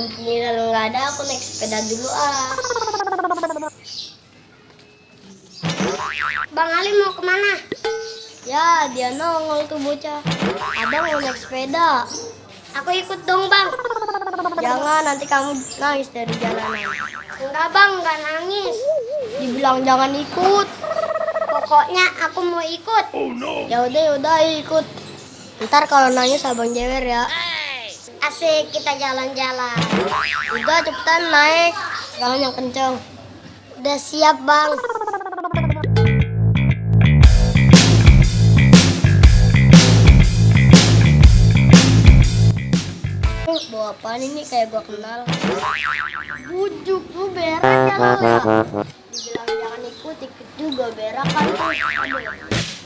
mumpung Nina nggak ada, aku naik sepeda dulu ah. Bang Ali mau kemana? Ya, dia nongol tuh bocah. Abang mau naik sepeda. Aku ikut dong bang. Jangan, nanti kamu nangis dari jalanan. Enggak bang, enggak nangis. Dibilang jangan ikut. Pokoknya aku mau ikut. Ya udah ikut. Ntar kalau nangis abang jewer ya. Asik, kita jalan-jalan. Udah cepetan naik. Jalan yang kenceng. Udah siap bang. Bawa apaan ini kayak gua kenal. Bujuk lu berak ya lo ya. Dibilang jangan ikut juga berak kan tuh. Aduh.